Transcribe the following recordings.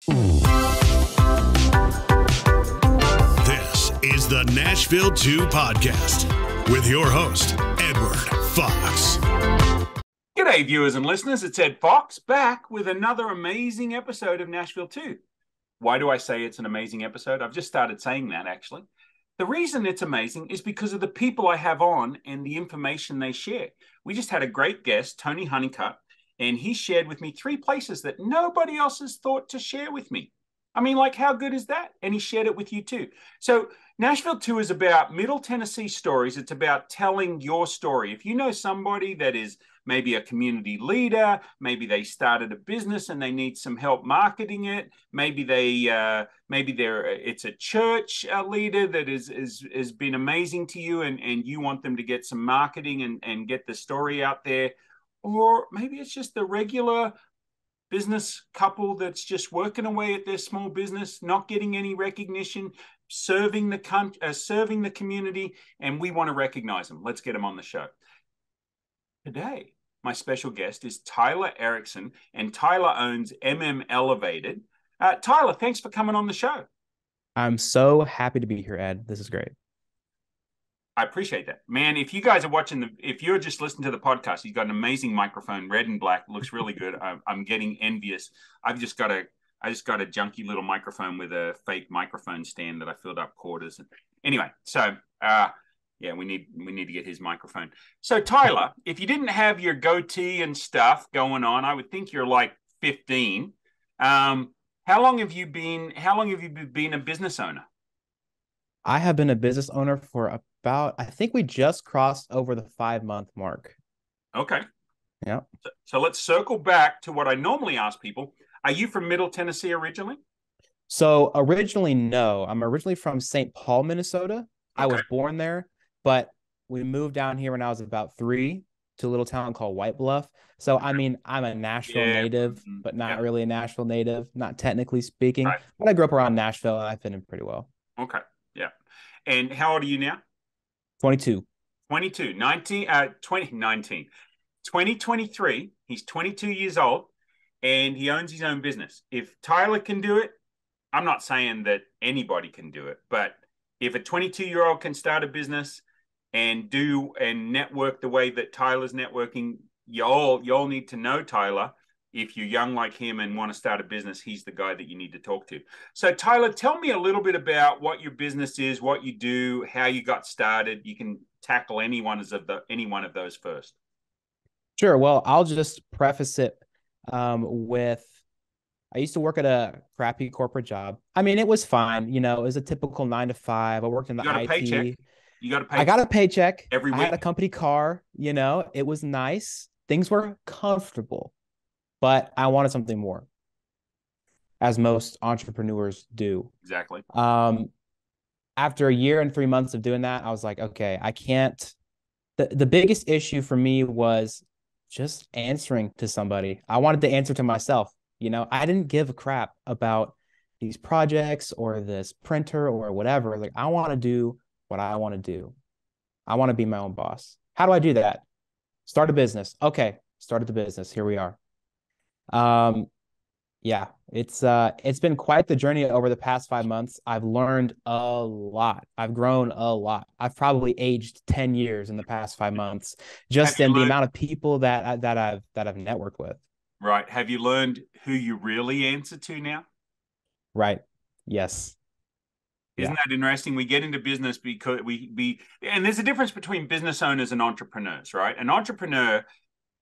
This is the Nashville 2 podcast with your host, Edward Fox. G'day, viewers and listeners. It's Ed Fox back with another amazing episode of Nashville 2. Why do I say it's an amazing episode? I've just started saying that, actually. The reason it's amazing is because of the people I have on and the information they share. We just had a great guest, Tony Honeycutt, and he shared with me 3 places that nobody else has thought to share with me. I mean, like, how good is that? And he shared it with you too. So Nashville 2 is about Middle Tennessee stories. It's about telling your story. If you know somebody that is maybe a community leader, maybe they started a business and they need some help marketing it, maybe it's a church leader that has been amazing to you and you want them to get some marketing and get the story out there. Or maybe it's just the regular business couple that's just working away at their small business, not getting any recognition, serving the community, and we want to recognize them. Let's get them on the show. Today, my special guest is Tyler Erickson, and Tyler owns Elevated. Tyler, thanks for coming on the show. I'm so happy to be here, Ed. This is great. I appreciate that. Man, if you guys are if you're just listening to the podcast, you've got an amazing microphone, red and black, looks really good. I'm getting envious. I just got a junky little microphone with a fake microphone stand that I filled up quarters. Anyway, so yeah, we need to get his microphone. So Tyler, if you didn't have your goatee and stuff going on, I would think you're like 15. How long have you been a business owner? I have been a business owner for I think we just crossed over the 5-month mark. Okay. Yeah. So let's circle back to what I normally ask people. Are you from Middle Tennessee originally? So originally, no. I'm originally from St. Paul, Minnesota. Okay. I was born there, but we moved down here when I was about 3 to a little town called White Bluff. So, I mean, I'm a Nashville native, but not really a Nashville native, not technically speaking. Right. But I grew up around Nashville, and I fit in pretty well. Okay. Yeah. And how old are you now? 22. 2023. He's 22 years old and he owns his own business. If Tyler can do it, I'm not saying that anybody can do it, but if a 22-year-old can start a business and network the way that Tyler's networking, y'all need to know Tyler. If you're young like him and want to start a business, he's the guy that you need to talk to. So Tyler, tell me a little bit about what your business is, what you do, how you got started. You can tackle any one of those first. Sure. Well, I'll just preface it with I used to work at a crappy corporate job. I mean, it was fine. You know, it was a typical 9 to 5. I worked in the IT. Paycheck. You got a paycheck. I got a paycheck every week. I had a company car. You know, it was nice. Things were comfortable. But I wanted something more, as most entrepreneurs do. Exactly. After a year and 3 months of doing that, I was like, okay, I can't. The biggest issue for me was just answering to somebody. I wanted to answer to myself. You know, I didn't give a crap about these projects or this printer or whatever. Like, I want to do what I want to do. I want to be my own boss. How do I do that? Start a business. Okay, started the business. Here we are. Yeah, it's been quite the journey over the past 5 months. I've learned a lot. I've grown a lot. I've probably aged 10 years in the past 5 months, just in the amount of people that I've networked with. Right. Have you learned who you really answer to now? Right. Yes. Isn't that interesting? We get into business because and there's a difference between business owners and entrepreneurs, right? An entrepreneur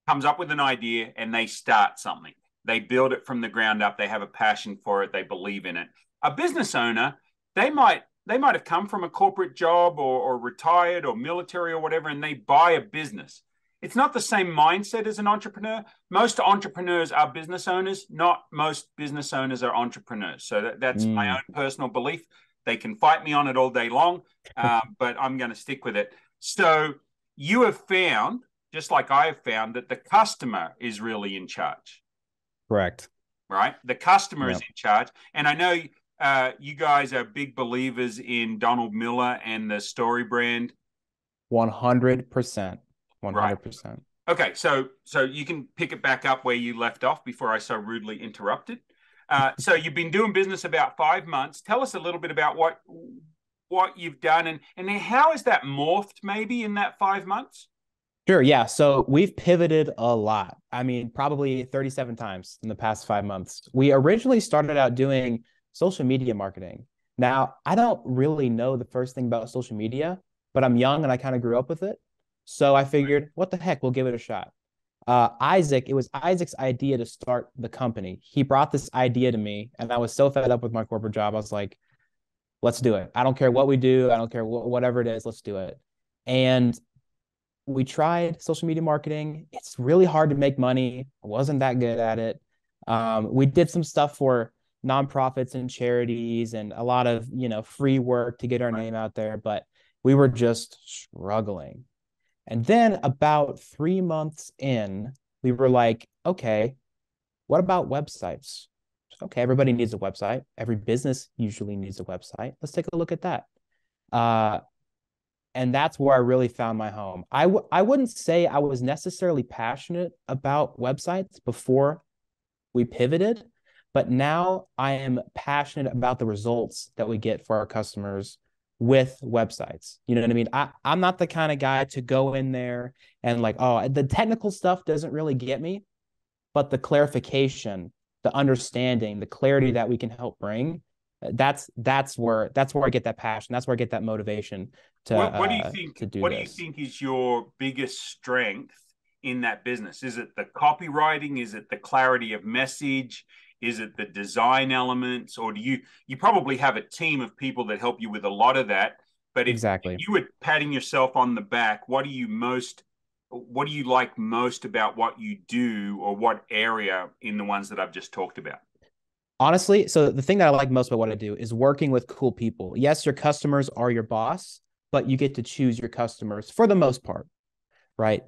comes up with an idea and they start something. They build it from the ground up. They have a passion for it. They believe in it. A business owner, they might have come from a corporate job or retired or military or whatever, and they buy a business. It's not the same mindset as an entrepreneur. Most entrepreneurs are business owners. Not most business owners are entrepreneurs. So that's my own personal belief. They can fight me on it all day long, but I'm going to stick with it. So you have found, just like I have found, that the customer is really in charge. Correct. Right? The customer is in charge. And I know you guys are big believers in Donald Miller and the Story brand. 100%. 100%. Right. Okay, so you can pick it back up where you left off before I so rudely interrupted. So you've been doing business about 5 months. Tell us a little bit about what you've done and how has that morphed maybe in that 5 months? Sure. Yeah. So we've pivoted a lot. I mean, probably 37 times in the past 5 months. We originally started out doing social media marketing. Now, I don't really know the first thing about social media, but I'm young and I kind of grew up with it. So I figured, what the heck, we'll give it a shot. It was Isaac's idea to start the company. He brought this idea to me, and I was so fed up with my corporate job. I was like, let's do it. I don't care what we do. I don't care whatever it is. Let's do it. And we tried social media marketing. It's really hard to make money. I wasn't that good at it. We did some stuff for nonprofits and charities and a lot of, free work to get our name out there, but we were just struggling. And then about 3 months in, we were like, okay, what about websites? Okay, everybody needs a website. Every business usually needs a website. Let's take a look at that. And that's where I really found my home. I wouldn't say I was necessarily passionate about websites before we pivoted, but now I am passionate about the results that we get for our customers with websites. You know what I mean? I'm not the kind of guy to go in there and like, oh, the technical stuff doesn't really get me, but the clarification, the understanding, the clarity that we can help bring, that's where I get that passion. That's where I get that motivation What do you think? to do What do you this. think is your biggest strength in that business? Is it the copywriting? Is it the clarity of message? Is it the design elements? Or do you probably have a team of people that help you with a lot of that? But if Exactly. you were patting yourself on the back, what do you like most about what you do, or what area in the ones that I've just talked about? Honestly, so the thing that I like most about what I do is working with cool people. Yes, your customers are your boss, but you get to choose your customers for the most part, right?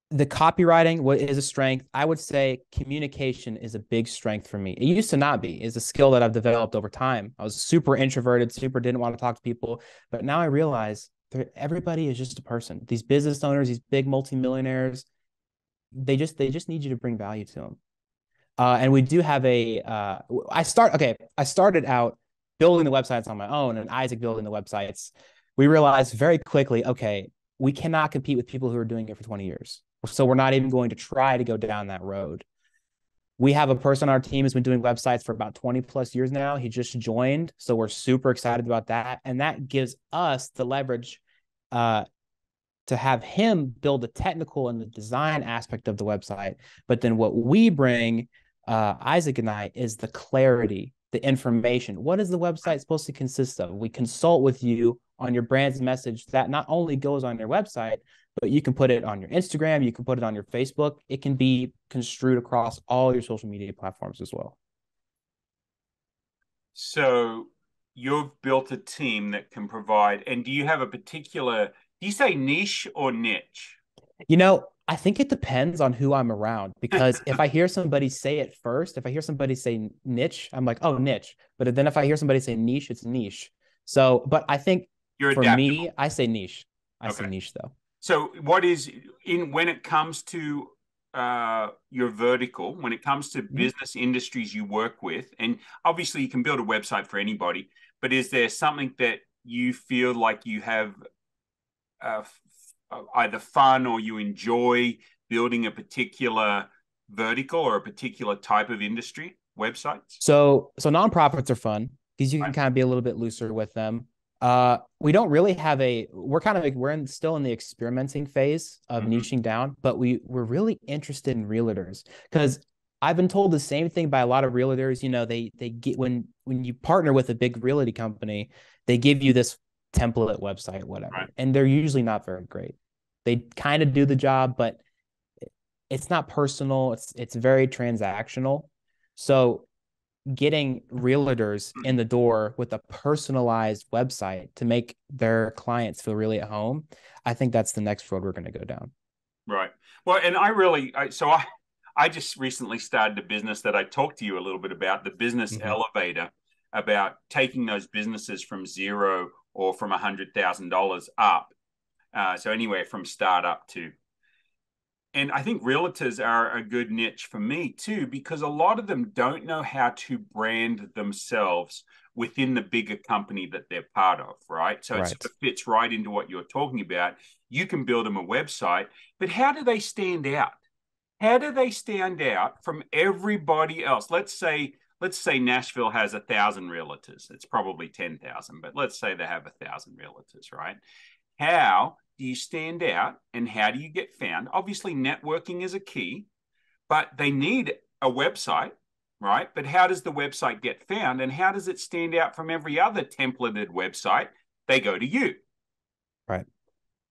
The copywriting is a strength. I would say communication is a big strength for me. It used to not be. It's a skill that I've developed over time. I was super introverted, super didn't want to talk to people, but now I realize everybody is just a person. These business owners, these big multimillionaires, they just need you to bring value to them. And we do have I started out building the websites on my own and Isaac building the websites. We realized very quickly, okay, we cannot compete with people who are doing it for 20 years. So we're not even going to try to go down that road. We have a person on our team who's been doing websites for about 20 plus years now. He just joined. So we're super excited about that. And that gives us the leverage to have him build the technical and the design aspect of the website. But then what we bring, Isaac and I, is the clarity, the information. What is the website supposed to consist of? We consult with you on your brand's message that not only goes on your website, but you can put it on your Instagram, you can put it on your Facebook. It can be construed across all your social media platforms as well. So you've built a team that can provide, and do you have a particular, do you say niche or niche? I think it depends on who I'm around, because if I hear somebody say it first, if I hear somebody say niche, I'm like, oh, niche. But then if I hear somebody say niche, it's niche. So, but I think You're for adaptable. me, I say niche. I say Okay. niche though. So what is when it comes to your vertical, when it comes to business industries you work with, and obviously you can build a website for anybody, but is there something that you feel like you have either fun or you enjoy building a particular vertical or a particular type of industry websites? So nonprofits are fun because you can Right. kind of be a little bit looser with them. We don't really have still in the experimenting phase of niching down, but we're really interested in realtors because I've been told the same thing by a lot of realtors. They get when you partner with a big realty company, they give you this template website, whatever, Right. and they're usually not very great. They kind of do the job, but it's not personal. It's very transactional. So getting realtors in the door with a personalized website to make their clients feel really at home, I think that's the next road we're going to go down. Right. Well, and I just recently started a business that I talked to you a little bit about, the business elevator, about taking those businesses from zero or from $100,000 up. So anywhere from startup to, and I think realtors are a good niche for me too, because a lot of them don't know how to brand themselves within the bigger company that they're part of, right? So it sort Right. of fits right into what you're talking about. You can build them a website, but how do they stand out? How do they stand out from everybody else? Let's say Nashville has 1,000 realtors. It's probably 10,000, but let's say they have 1,000 realtors, right? How do you stand out and how do you get found? Obviously, networking is a key, but they need a website, right? But how does the website get found and how does it stand out from every other templated website? They go to you. Right.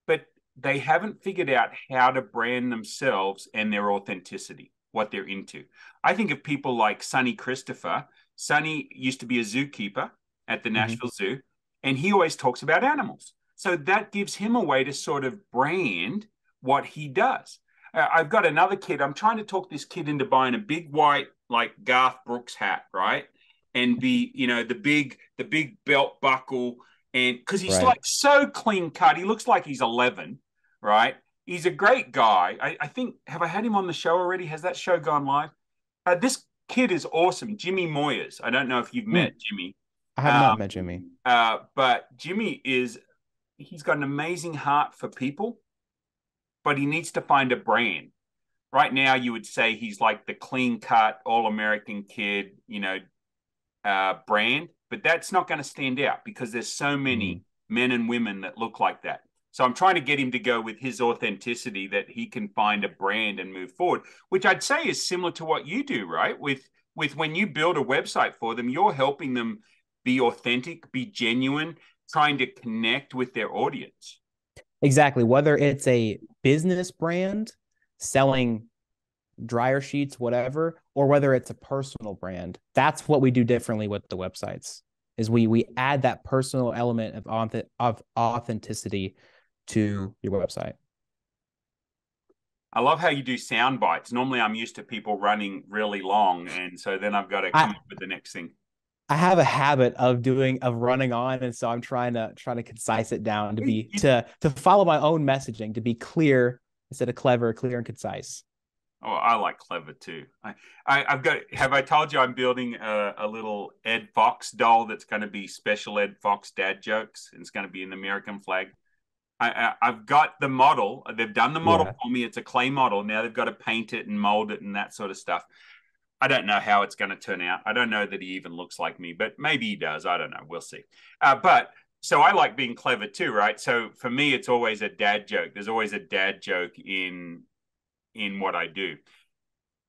But they haven't figured out how to brand themselves and their authenticity, what they're into. I think of people like Sonny Christopher. Sonny used to be a zookeeper at the Mm-hmm. Nashville Zoo, and he always talks about animals. So that gives him a way to sort of brand what he does. I've got another kid. I'm trying to talk this kid into buying a big white, like Garth Brooks hat, right? And be, the big belt buckle. And because he's Right. like so clean cut, he looks like he's 11, right? He's a great guy. I think, have I had him on the show already? Has that show gone live? This kid is awesome. Jimmy Moyers. I don't know if you've met Jimmy. I have not met Jimmy. But Jimmy he's got an amazing heart for people, but he needs to find a brand. Right now, you would say he's like the clean cut, all American kid, brand, but that's not going to stand out because there's so many men and women that look like that. So I'm trying to get him to go with his authenticity that he can find a brand and move forward, which I'd say is similar to what you do, right? With when you build a website for them, you're helping them be authentic, be genuine, trying to connect with their audience. Exactly. Whether it's a business brand selling dryer sheets, whatever, or whether it's a personal brand, that's what we do differently with the websites. Is we add that personal element of authenticity to your website. I love how you do sound bites. Normally, I'm used to people running really long, and so then I've got to come up with the next thing. I have a habit of running on, and so I'm trying to concise it down to follow my own messaging, to be clear instead of clever, clear and concise. Oh, I like clever too. Have I told you I'm building a little Ed Fox doll that's going to be special Ed Fox dad jokes, and it's going to be an American flag. I've got the model. They've done the model for me. It's a clay model. Now they've got to paint it and mold it and that sort of stuff. I don't know how it's going to turn out. I don't know that he even looks like me, but maybe he does. I don't know. We'll see. But so I like being clever too, right? So for me, it's always a dad joke. There's always a dad joke in what I do.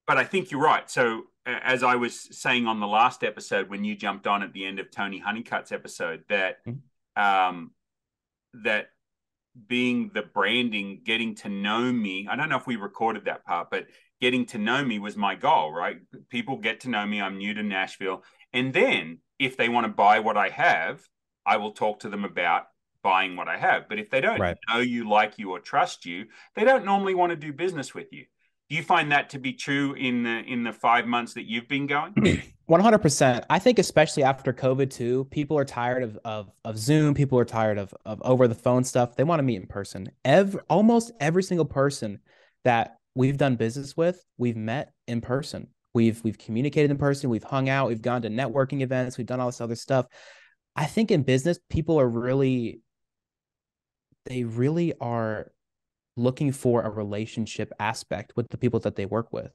But I think you're right. So as I was saying on the last episode, when you jumped on at the end of Tony Honeycutt's episode, that that being the branding, getting to know me. I don't know if we recorded that part, but getting to know me was my goal, right? People get to know me. I'm new to Nashville. And then if they want to buy what I have, I will talk to them about buying what I have. But if they don't know you, like you, or trust you, they don't normally want to do business with you. Do you find that to be true in the 5 months that you've been going? 100%. I think especially after COVID too, people are tired of Zoom. People are tired of over the phone stuff. They want to meet in person. Almost every single person that we've done business with, we've met in person. We've communicated in person. We've hung out. We've gone to networking events. We've done all this other stuff. I think in business, people they really are looking for a relationship aspect with the people that they work with.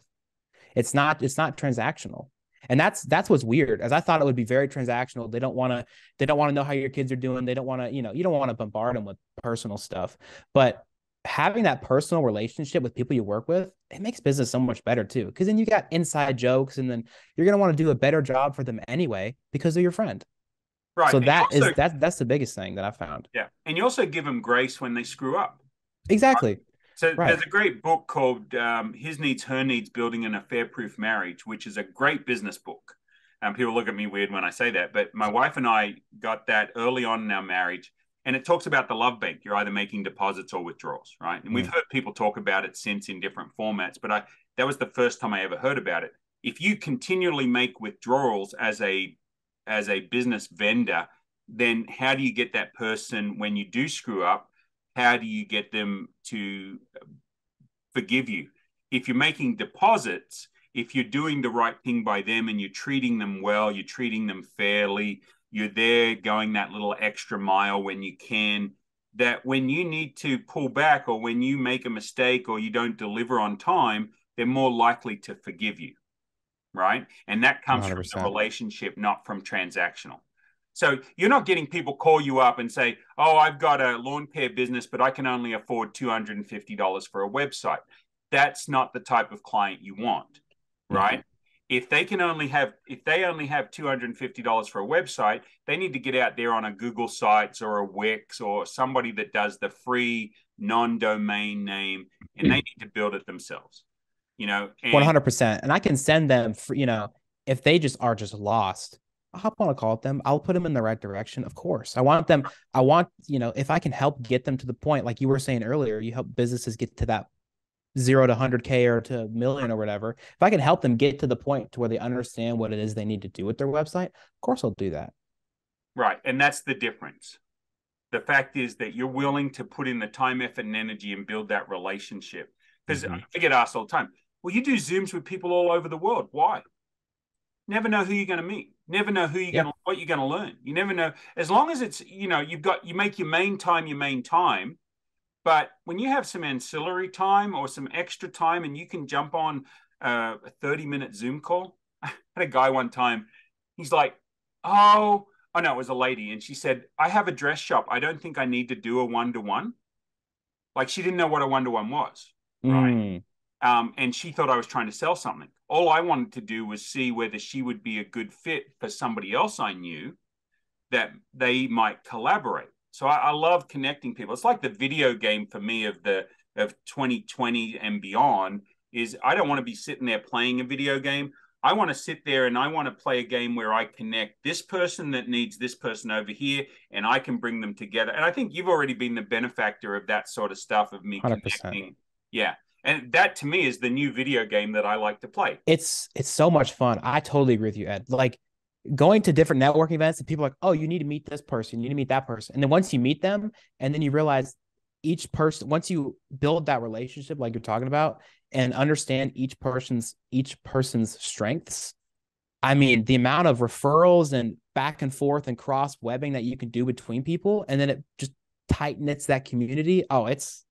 It's not transactional. And that's what's weird. As I thought it would be very transactional. They don't want to know how your kids are doing. They don't want to, you don't want to bombard them with personal stuff. But having that personal relationship with people you work with, it makes business so much better too. Because then you got inside jokes, and then you're gonna want to do a better job for them anyway because they're your friend. Right. So that's the biggest thing that I found. Yeah. And you also give them grace when they screw up. Exactly. So there's a great book called His Needs, Her Needs, Building an Affair-Proof Marriage, which is a great business book. People look at me weird when I say that, but my wife and I got that early on in our marriage, and it talks about the love bank. You're either making deposits or withdrawals, right? And we've heard people talk about it since in different formats, but that was the first time I ever heard about it. If you continually make withdrawals as a business vendor, then how do you get that person when you do screw up? How do you get them to forgive you. If you're making deposits, if you're doing the right thing by them and you're treating them well, you're treating them fairly, you're there going that little extra mile when you can, that when you need to pull back or when you make a mistake or you don't deliver on time, they're more likely to forgive you, right? And that comes 100%. from the relationship, not from transactional. So you're not getting people call you up and say, oh, I've got a lawn care business, but I can only afford $250 for a website. That's not the type of client you want, right? Mm-hmm. If they only have $250 for a website, they need to get out there on a Google Sites or a Wix or somebody that does the free non-domain name, and they need to build it themselves. 100%. And I can send them, if they are just lost, I'll hop on a call with them. I'll put them in the right direction. Of course. If I can help get them to the point, like you were saying earlier, you help businesses get to that 0 to 100K or to $1 million or whatever. If I can help them get to the point to where they understand what it is they need to do with their website, of course I'll do that. Right. And that's the difference. The fact is that you're willing to put in the time, effort, and energy and build that relationship. Because I get asked all the time, well, you do Zooms with people all over the world. Why? Never know who you're going to meet. Never know what you're going to learn. You never know. As long as it's, you make your main time. But when you have some ancillary time or some extra time and you can jump on a 30-minute Zoom call. I had a guy one time, he's like, oh no, it was a lady. And she said, I have a dress shop. I don't think I need to do a one-to-one. Like she didn't know what a one-to-one was, right? And she thought I was trying to sell something. All I wanted to do was see whether she would be a good fit for somebody else I knew that they might collaborate. So I love connecting people. It's like the video game for me of 2020 and beyond is I don't want to be sitting there playing a video game. I want to sit there and I want to play a game where I connect this person that needs this person over here and I can bring them together. And I think you've already been the benefactor of that sort of stuff of me 100%. Connecting. Yeah. And that to me is the new video game that I like to play. It's so much fun. I totally agree with you, Ed. Like going to different networking events and people are like, oh, you need to meet this person. You need to meet that person. And then once you meet them and then you realize each person, once you build that relationship, like you're talking about, and understand each person's strengths, I mean, the amount of referrals and back and forth and cross webbing that you can do between people, and then it just tight knits that community. Oh, it's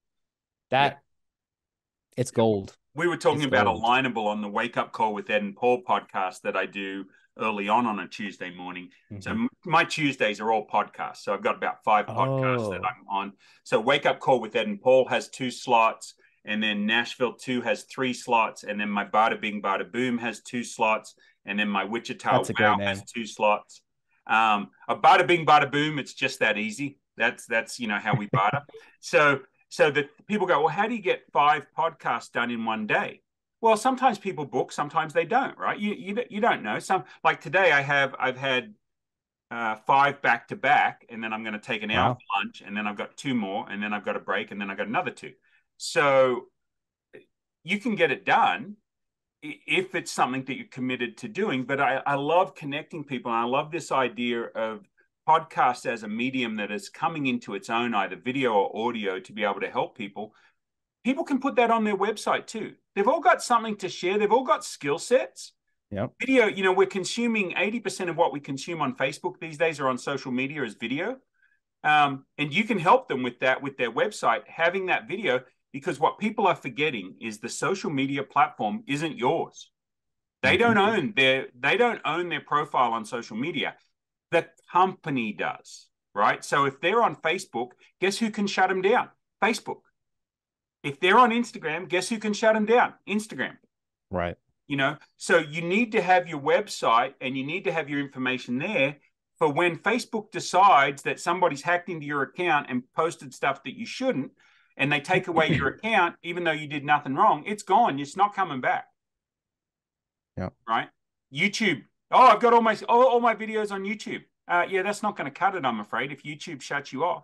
gold. We were talking about Alignable on the Wake Up Call with Ed and Paul podcast that I do early on a Tuesday morning. So my Tuesdays are all podcasts. So I've got about 5 podcasts that I'm on. So Wake Up Call with Ed and Paul has 2 slots. And then Nashville 2 has 3 slots. And then my Bada Bing Bada Boom has 2 slots. And then my Wichita Wow has 2 slots. A Bada Bing Bada Boom, it's just that easy. That's how we bada. So that people go, well, how do you get 5 podcasts done in one day? Well, sometimes people book, sometimes they don't, right? You don't know. Some like today I've had 5 back to back, and then I'm going to take an hour for lunch, and then I've got 2 more, and then I've got a break, and then I've got another 2. So you can get it done if it's something that you're committed to doing. But I love connecting people, and I love this idea of podcast as a medium that is coming into its own, either video or audio, to be able to help people. People can put that on their website too. They've all got something to share. They've all got skill sets. Yep. Video, we're consuming 80% of what we consume on Facebook these days or on social media is video. And you can help them with that, with their website, having that video, because what people are forgetting is the social media platform isn't yours. They don't own their profile on social media. The company does, right? So if they're on Facebook, guess who can shut them down? Facebook. If they're on Instagram, guess who can shut them down? Instagram. Right. So you need to have your website and you need to have your information there for when Facebook decides that somebody's hacked into your account and posted stuff that you shouldn't, and they take away your account, even though you did nothing wrong, it's gone. It's not coming back. Yeah. Right. YouTube. Oh, I've got all my videos on YouTube. Yeah, that's not going to cut it, I'm afraid, if YouTube shuts you off.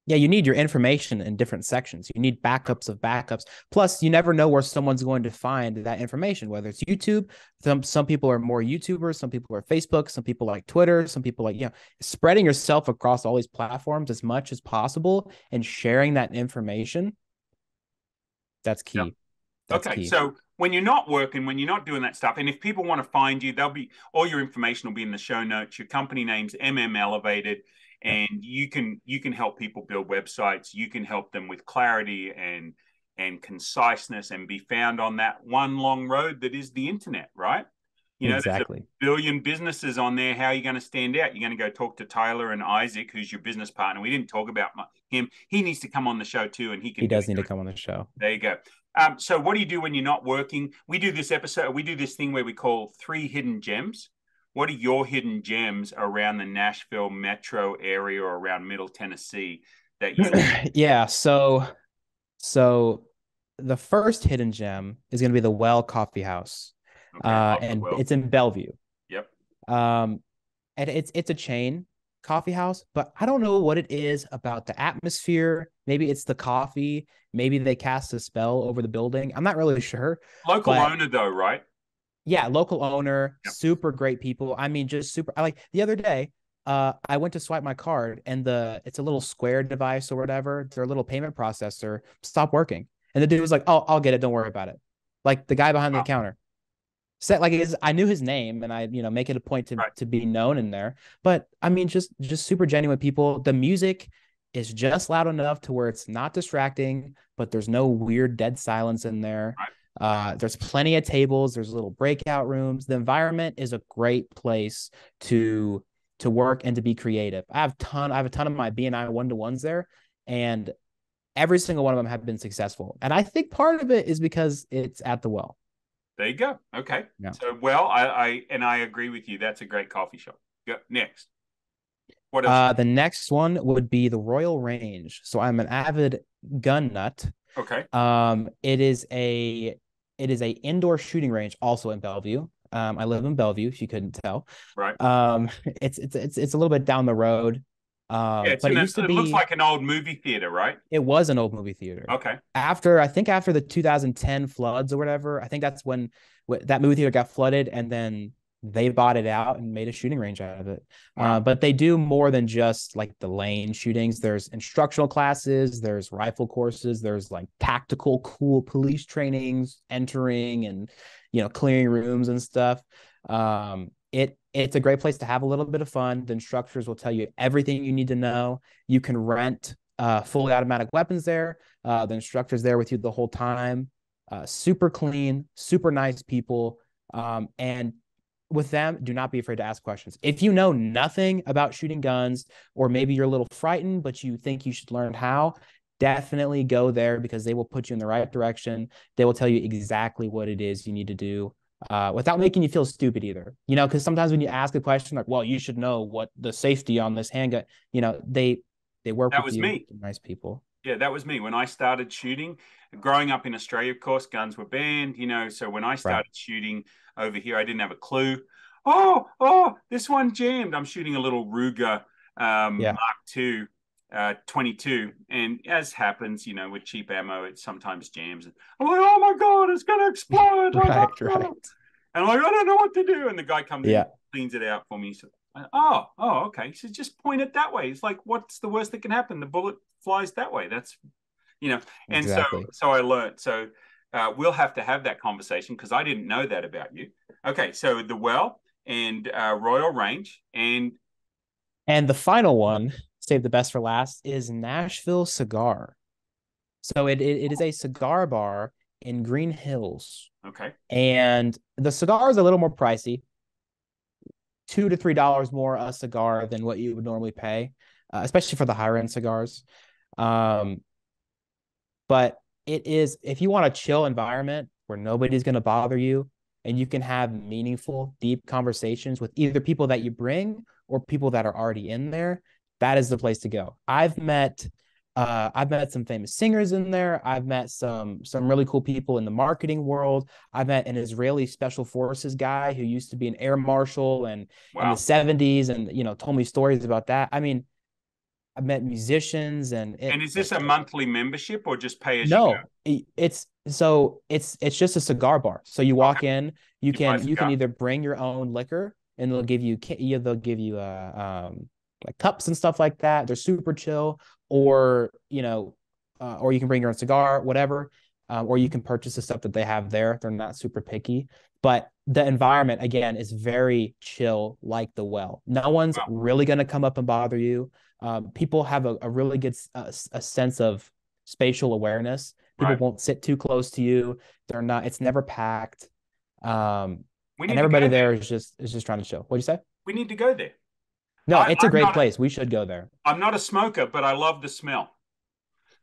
Yeah, you need your information in different sections. You need backups of backups. Plus, you never know where someone's going to find that information, whether it's YouTube. Some people are more YouTubers. Some people are Facebook. Some people like Twitter. Some people like, spreading yourself across all these platforms as much as possible and sharing that information. That's Yep. key. That's Okay, key. so when you're not working, when you're not doing that stuff, and if people want to find you, they'll be all your information will be in the show notes. Your company name's Elevated, Yep. and you can help people build websites. You can help them with clarity and conciseness, and be found on that one long road that is the internet, right? There's a Exactly. billion businesses on there. How are you going to stand out? You're going to go talk to Tyler and Isaac, who's your business partner. We didn't talk about him. He needs to come on the show too, and he can He do does it. need to come on the show. There you go. So what do you do when you're not working? We do this thing where we call 3 hidden gems. What are your hidden gems around the Nashville metro area or around Middle Tennessee that you Yeah. So the first hidden gem is going to be the Well Coffee House. okay? Love the And well. it's in Bellevue. Yep. Um, and it's a chain coffee house, but I don't know what it is about the atmosphere. Maybe it's the coffee. Maybe they cast a spell over the building. I'm not really sure. Local But owner though, right? yeah, local owner, Yep. super great people. I mean, just super. I like the other day, I went to swipe my card and it's a little Square device or whatever, their little payment processor stopped working. And the dude was like, "Oh, I'll get it. Don't worry about it." Like the guy behind the Wow. counter said, like I knew his name and I, make it a point to Right. to be known in there. But I mean, just super genuine people. The music is just loud enough to where it's not distracting, but there's no weird dead silence in there. Right. There's plenty of tables. There's little breakout rooms. The environment is a great place to work and to be creative. I have a ton of my BNI one-to-ones there, and every single one of them have been successful. And I think part of it is because it's at the Well. There you go. Okay. Yeah. So I agree with you. That's a great coffee shop. Go next. What else? The next one would be the Royal Range. So I'm an avid gun nut. Okay. It is a indoor shooting range also in Bellevue. I live in Bellevue, if you couldn't tell. Right. It's a little bit down the road. Yeah, But it looks like an old movie theater, right? It was an old movie theater. Okay. I think after the 2010 floods or whatever, I think that's when that movie theater got flooded, and then they bought it out and made a shooting range out of it. Wow. But they do more than just like the lane shootings. There's instructional classes, there's rifle courses, there's like tactical, cool police trainings, entering and clearing rooms and stuff. It's a great place to have a little bit of fun. The instructors will tell you everything you need to know. You can rent fully automatic weapons there. The instructor's there with you the whole time. Super clean, super nice people. And with them, do not be afraid to ask questions. If you know nothing about shooting guns, or maybe you're a little frightened, but you think you should learn how, definitely go there, because they will put you in the right direction. They will tell you exactly what it is you need to do. Without making you feel stupid either, because sometimes when you ask a question like, well, you should know what the safety on this handgun, they work That with was you. me. Nice people. Yeah, that was me when I started shooting. Growing up in Australia, of course, guns were banned, so when I started shooting over here, I didn't have a clue. Oh, this one jammed. I'm shooting a little Ruger Mark II 22, and as happens, with cheap ammo, it sometimes jams. I'm like, oh my God, it's going to explode. Right. And I'm like, I don't know what to do. And the guy comes in, cleans it out for me. So, okay. So just point it that way. It's like, what's the worst that can happen? The bullet flies that way. That's, and exactly. so I learned. So we'll have to have that conversation, because I didn't know that about you. Okay. So the Well and Royal Range, and the final one, save the best for last, is Nashville Cigar. So it is a cigar bar in Green Hills. Okay. And the cigar is a little more pricey, $2 to $3 more a cigar than what you would normally pay, especially for the higher end cigars. But it is, if you want a chill environment where nobody's going to bother you, and you can have meaningful, deep conversations with either people that you bring or people that are already in there, that is the place to go. I've met some famous singers in there. I've met some really cool people in the marketing world. I've met an Israeli special forces guy who used to be an air marshal and in the 70s, and told me stories about that. I mean, I've met musicians, and is this a monthly membership or just pay as you go? No, it's just a cigar bar. So you walk in, you can either bring your own liquor, and they'll give you like cups and stuff like that. They're super chill, or you can bring your own cigar, whatever. or you can purchase the stuff that they have there. They're not super picky, but the environment, again, is very chill, like the well. No one's really going to come up and bother you. People have a really good a sense of spatial awareness. People won't sit too close to you. They're not. It's never packed. And everybody there is just trying to chill. What'd you say? We need to go there. No, it's a great place. We should go there. I'm not a smoker, but I love the smell.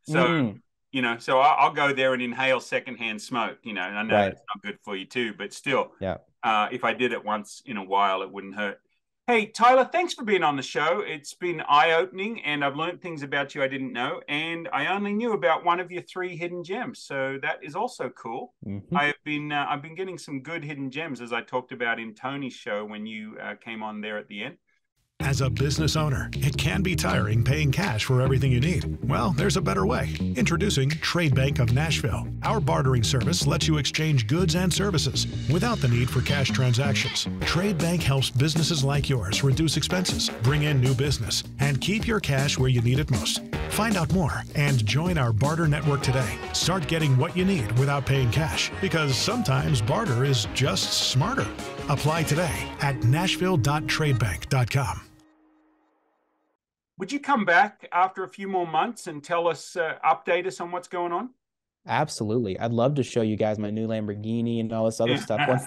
So, you know, so I'll go there and inhale secondhand smoke, you know, and I know it's not good for you too, but still, if I did it once in a while, it wouldn't hurt. Hey, Tyler, thanks for being on the show. It's been eye-opening, and I've learned things about you I didn't know, and I only knew about one of your 3 hidden gems, so that is also cool. I've been getting some good hidden gems, as I talked about in Tony's show when you came on there at the end. As a business owner, it can be tiring paying cash for everything you need. Well, there's a better way. Introducing Trade Bank of Nashville. Our bartering service lets you exchange goods and services without the need for cash transactions. Trade Bank helps businesses like yours reduce expenses, bring in new business, and keep your cash where you need it most. Find out more and join our barter network today. Start getting what you need without paying cash, because sometimes barter is just smarter. Apply today at nashville.tradebank.com. Would you come back after a few more months and tell us, update us on what's going on? Absolutely. I'd love to show you guys my new Lamborghini and all this other stuff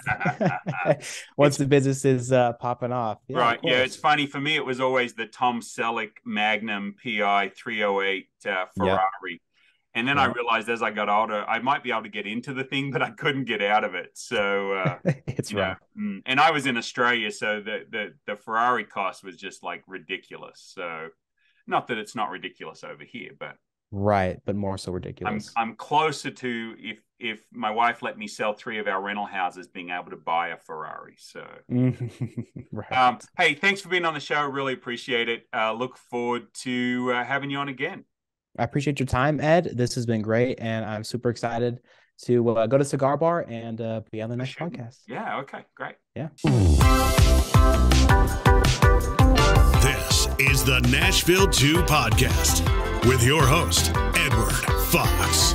once the business is popping off. Yeah, it's funny. For me, it was always the Tom Selleck Magnum PI 308 Ferrari. And then I realized as I got older, I might be able to get into the thing, but I couldn't get out of it. So it's rough. And I was in Australia, so the Ferrari cost was just like ridiculous. So not that it's not ridiculous over here, but but more so ridiculous. I'm closer to if my wife let me sell 3 of our rental houses, being able to buy a Ferrari. So hey, thanks for being on the show. Really appreciate it. Look forward to having you on again. I appreciate your time, Ed. This has been great, and I'm super excited to go to Cigar Bar and be on the next podcast. Yeah, okay, great. Yeah. This is the Nashville 2 Podcast with your host, Edward Fox.